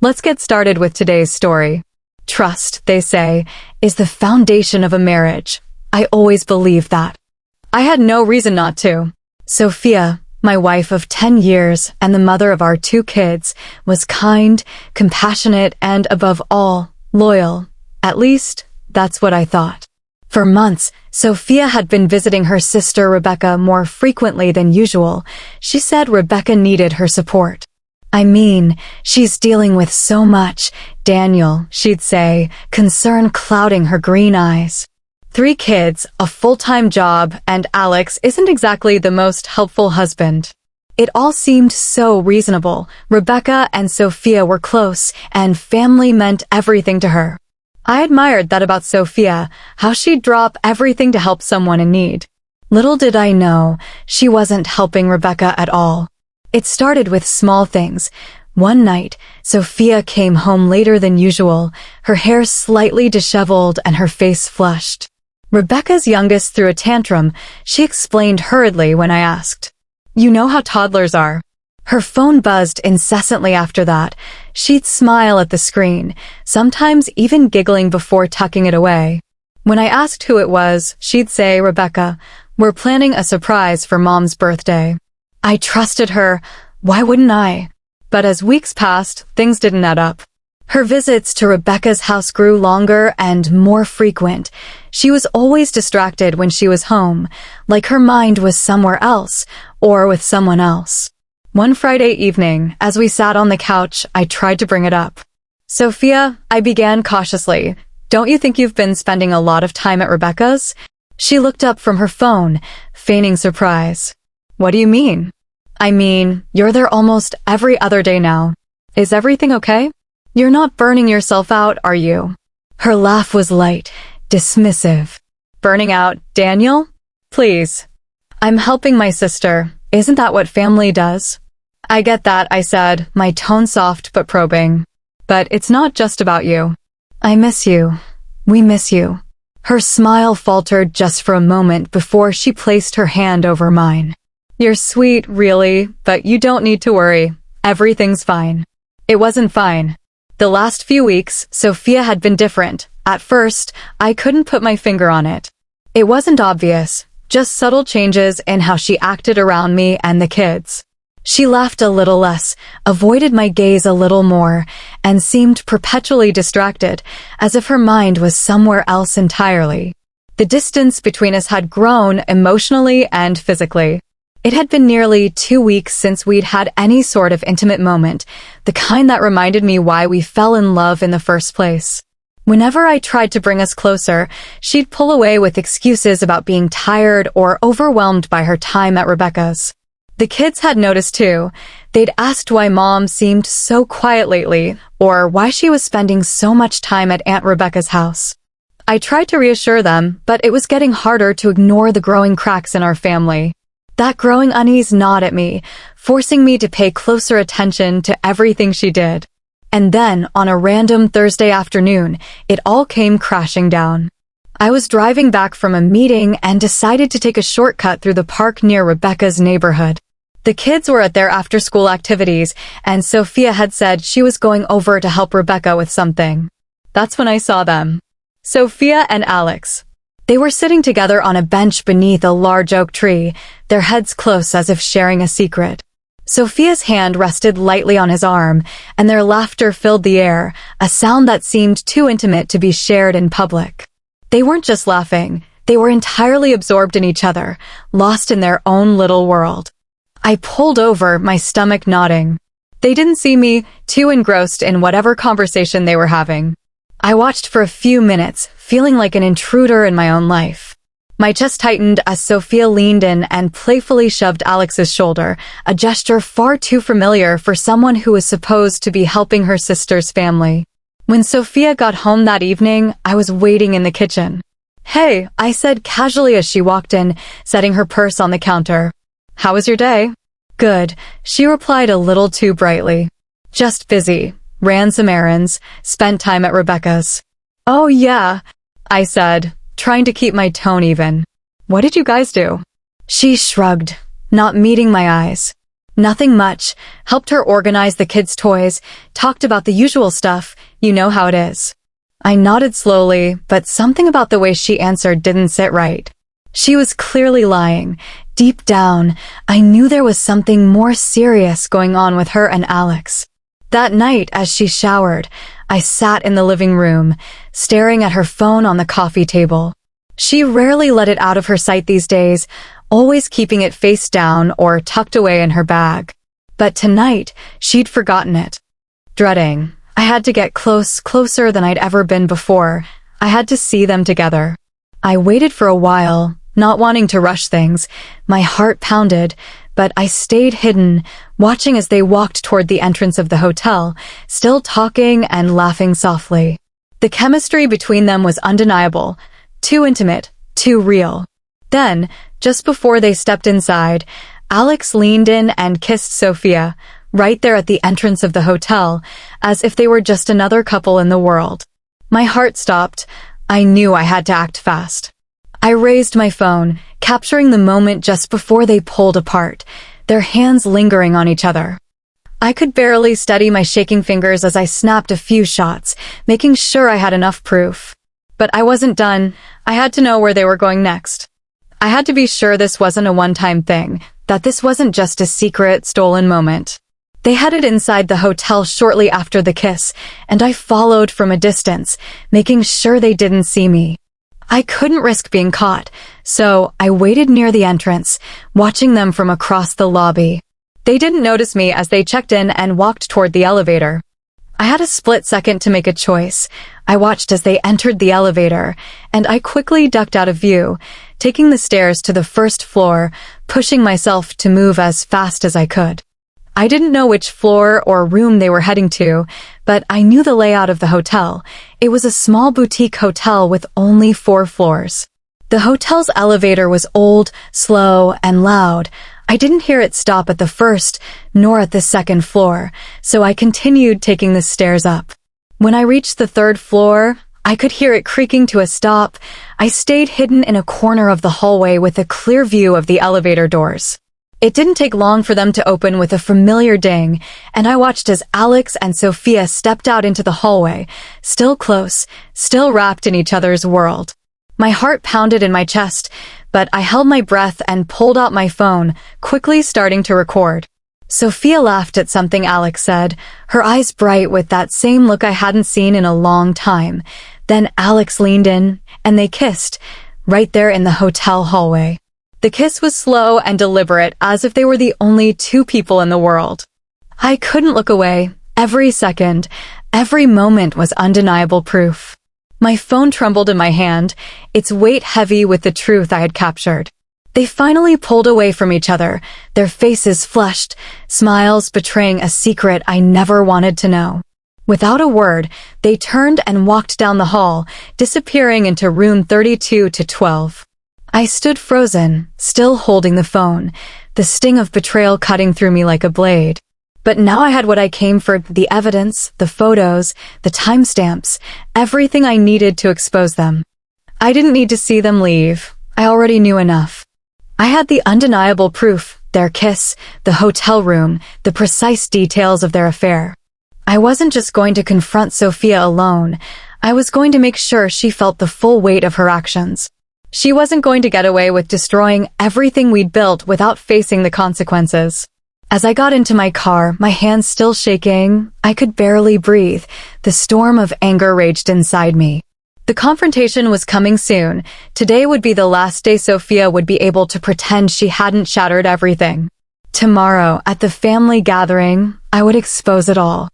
Let's get started with today's story. Trust, they say, is the foundation of a marriage. I always believed that. I had no reason not to. Sophia, my wife of 10 years and the mother of our 2 kids, was kind, compassionate, and above all, loyal. At least, that's what I thought. For months, Sophia had been visiting her sister Rebecca more frequently than usual. She said Rebecca needed her support. I mean, she's dealing with so much, Daniel, she'd say, concern clouding her green eyes. 3 kids, a full-time job, and Alex isn't exactly the most helpful husband. It all seemed so reasonable. Rebecca and Sophia were close, and family meant everything to her. I admired that about Sophia, how she'd drop everything to help someone in need. Little did I know, she wasn't helping Rebecca at all. It started with small things. One night, Sophia came home later than usual, her hair slightly disheveled and her face flushed. Rebecca's youngest threw a tantrum. She explained hurriedly when I asked. You know how toddlers are. Her phone buzzed incessantly after that. She'd smile at the screen, sometimes even giggling before tucking it away. When I asked who it was, she'd say, Rebecca, we're planning a surprise for Mom's birthday. I trusted her. Why wouldn't I? But as weeks passed, things didn't add up. Her visits to Rebecca's house grew longer and more frequent. She was always distracted when she was home, like her mind was somewhere else, or with someone else. One Friday evening, as we sat on the couch, I tried to bring it up. Sophia, I began cautiously, don't you think you've been spending a lot of time at Rebecca's? She looked up from her phone, feigning surprise. What do you mean? I mean, you're there almost every other day now. Is everything okay? You're not burning yourself out, are you? Her laugh was light, dismissive. Burning out, Daniel? Please. I'm helping my sister. Isn't that what family does? I get that, I said, my tone soft but probing. But it's not just about you. I miss you. We miss you. Her smile faltered just for a moment before she placed her hand over mine. You're sweet, really, but you don't need to worry. Everything's fine. It wasn't fine. The last few weeks, Sophia had been different. At first, I couldn't put my finger on it. It wasn't obvious, just subtle changes in how she acted around me and the kids. She laughed a little less, avoided my gaze a little more, and seemed perpetually distracted, as if her mind was somewhere else entirely. The distance between us had grown emotionally and physically. It had been nearly 2 weeks since we'd had any sort of intimate moment, the kind that reminded me why we fell in love in the first place. Whenever I tried to bring us closer, she'd pull away with excuses about being tired or overwhelmed by her time at Rebecca's. The kids had noticed too. They'd asked why Mom seemed so quiet lately, or why she was spending so much time at Aunt Rebecca's house. I tried to reassure them, but it was getting harder to ignore the growing cracks in our family. That growing unease gnawed at me, forcing me to pay closer attention to everything she did. And then, on a random Thursday afternoon, it all came crashing down. I was driving back from a meeting and decided to take a shortcut through the park near Rebecca's neighborhood. The kids were at their after-school activities, and Sophia had said she was going over to help Rebecca with something. That's when I saw them. Sophia and Alex. They were sitting together on a bench beneath a large oak tree, their heads close as if sharing a secret. Sophia's hand rested lightly on his arm, and their laughter filled the air, a sound that seemed too intimate to be shared in public. They weren't just laughing, they were entirely absorbed in each other, lost in their own little world. I pulled over, my stomach nodding. They didn't see me, too engrossed in whatever conversation they were having. I watched for a few minutes, feeling like an intruder in my own life. My chest tightened as Sophia leaned in and playfully shoved Alex's shoulder, a gesture far too familiar for someone who was supposed to be helping her sister's family. When Sophia got home that evening, I was waiting in the kitchen. Hey, I said casually as she walked in, setting her purse on the counter. How was your day? Good, she replied a little too brightly. Just busy. Ran some errands, spent time at Rebecca's. Oh yeah, I said, trying to keep my tone even. What did you guys do? She shrugged, not meeting my eyes. Nothing much. Helped her organize the kids' toys, talked about the usual stuff, you know how it is. I nodded slowly, but something about the way she answered didn't sit right. She was clearly lying. Deep down, I knew there was something more serious going on with her and Alex. That night, as she showered, I sat in the living room, staring at her phone on the coffee table. She rarely let it out of her sight these days, always keeping it face down or tucked away in her bag. But tonight, she'd forgotten it. Dreading, I had to get closer than I'd ever been before. I had to see them together. I waited for a while, not wanting to rush things. My heart pounded, but I stayed hidden, watching as they walked toward the entrance of the hotel, still talking and laughing softly. The chemistry between them was undeniable, too intimate, too real. Then, just before they stepped inside, Alex leaned in and kissed Sophia, right there at the entrance of the hotel, as if they were just another couple in the world. My heart stopped. I knew I had to act fast. I raised my phone, capturing the moment just before they pulled apart, their hands lingering on each other. I could barely steady my shaking fingers as I snapped a few shots, making sure I had enough proof. But I wasn't done. I had to know where they were going next. I had to be sure this wasn't a one-time thing, that this wasn't just a secret, stolen moment. They headed inside the hotel shortly after the kiss, and I followed from a distance, making sure they didn't see me. I couldn't risk being caught, so I waited near the entrance, watching them from across the lobby. They didn't notice me as they checked in and walked toward the elevator. I had a split second to make a choice. I watched as they entered the elevator, and I quickly ducked out of view, taking the stairs to the first floor, pushing myself to move as fast as I could. I didn't know which floor or room they were heading to, but I knew the layout of the hotel. It was a small boutique hotel with only 4 floors. The hotel's elevator was old, slow, and loud. I didn't hear it stop at the first, nor at the second floor, so I continued taking the stairs up. When I reached the 3rd floor, I could hear it creaking to a stop. I stayed hidden in a corner of the hallway with a clear view of the elevator doors. It didn't take long for them to open with a familiar ding, and I watched as Alex and Sophia stepped out into the hallway, still close, still wrapped in each other's world. My heart pounded in my chest, but I held my breath and pulled out my phone, quickly starting to record. Sophia laughed at something Alex said, her eyes bright with that same look I hadn't seen in a long time. Then Alex leaned in, and they kissed, right there in the hotel hallway. The kiss was slow and deliberate, as if they were the only 2 people in the world. I couldn't look away. Every second, every moment was undeniable proof. My phone trembled in my hand, its weight heavy with the truth I had captured. They finally pulled away from each other, their faces flushed, smiles betraying a secret I never wanted to know. Without a word, they turned and walked down the hall, disappearing into room 32-12. I stood frozen, still holding the phone, the sting of betrayal cutting through me like a blade. But now I had what I came for, the evidence, the photos, the timestamps, everything I needed to expose them. I didn't need to see them leave. I already knew enough. I had the undeniable proof, their kiss, the hotel room, the precise details of their affair. I wasn't just going to confront Sophia alone. I was going to make sure she felt the full weight of her actions. She wasn't going to get away with destroying everything we'd built without facing the consequences. As I got into my car, my hands still shaking, I could barely breathe. The storm of anger raged inside me. The confrontation was coming soon. Today would be the last day Sophia would be able to pretend she hadn't shattered everything. Tomorrow, at the family gathering, I would expose it all.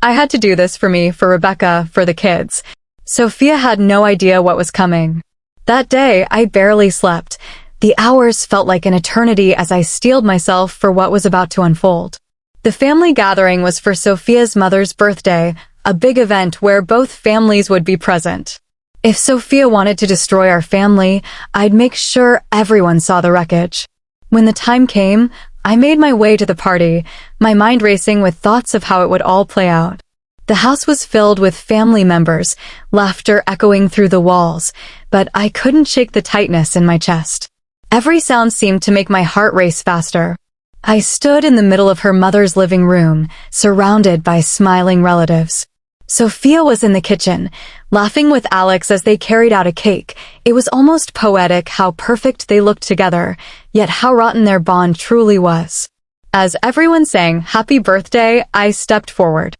I had to do this for me, for Rebecca, for the kids. Sophia had no idea what was coming. That day, I barely slept. The hours felt like an eternity as I steeled myself for what was about to unfold. The family gathering was for Sophia's mother's birthday, a big event where both families would be present. If Sophia wanted to destroy our family, I'd make sure everyone saw the wreckage. When the time came, I made my way to the party, my mind racing with thoughts of how it would all play out. The house was filled with family members, laughter echoing through the walls, but I couldn't shake the tightness in my chest. Every sound seemed to make my heart race faster. I stood in the middle of her mother's living room, surrounded by smiling relatives. Sophia was in the kitchen, laughing with Alex as they carried out a cake. It was almost poetic how perfect they looked together, yet how rotten their bond truly was. As everyone sang "Happy Birthday," I stepped forward.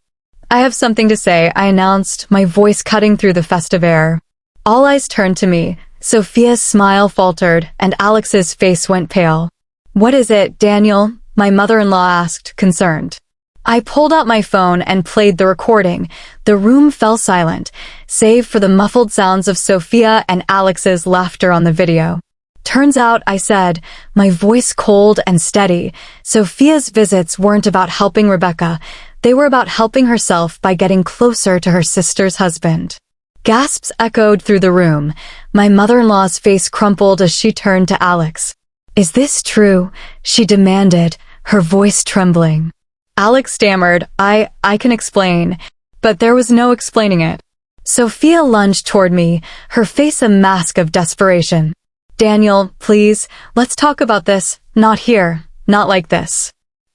"I have something to say," I announced, my voice cutting through the festive air. All eyes turned to me. Sophia's smile faltered, and Alex's face went pale. "What is it, Daniel?" my mother-in-law asked, concerned. I pulled out my phone and played the recording. The room fell silent, save for the muffled sounds of Sophia and Alex's laughter on the video. "Turns out," I said, my voice cold and steady, Sophia's visits weren't about helping Rebecca. They were about helping herself by getting closer to her sister's husband. Gasps echoed through the room. My mother-in-law's face crumpled as she turned to Alex. "Is this true?" she demanded, her voice trembling. Alex stammered, I can explain," but there was no explaining it. Sophia lunged toward me, her face a mask of desperation. "Daniel, please, let's talk about this. Not here, not like this."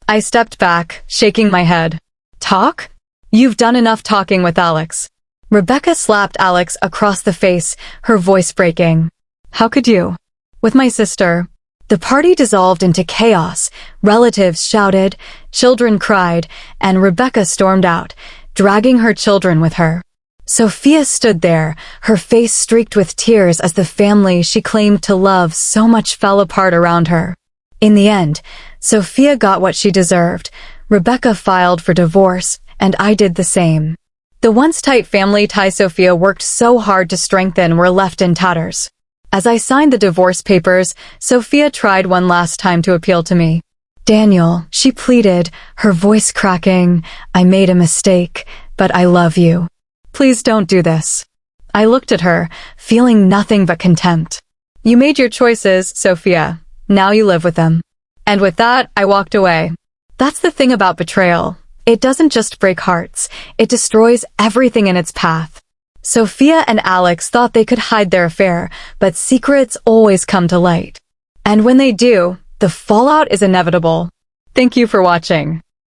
I stepped back, shaking my head. "Talk? You've done enough talking with Alex." Rebecca slapped Alex across the face, her voice breaking. "How could you?" "With my sister." The party dissolved into chaos. Relatives shouted, children cried, and Rebecca stormed out, dragging her children with her. Sophia stood there, her face streaked with tears as the family she claimed to love so much fell apart around her. In the end, Sophia got what she deserved. Rebecca filed for divorce, and I did the same. The once tight family ties Sophia worked so hard to strengthen were left in tatters. As I signed the divorce papers, Sophia tried one last time to appeal to me. "Daniel," she pleaded, her voice cracking, "I made a mistake, but I love you. Please don't do this." I looked at her, feeling nothing but contempt. "You made your choices, Sophia. Now you live with them." And with that, I walked away. That's the thing about betrayal. It doesn't just break hearts, it destroys everything in its path. Sophia and Alex thought they could hide their affair, but secrets always come to light. And when they do, the fallout is inevitable. Thank you for watching.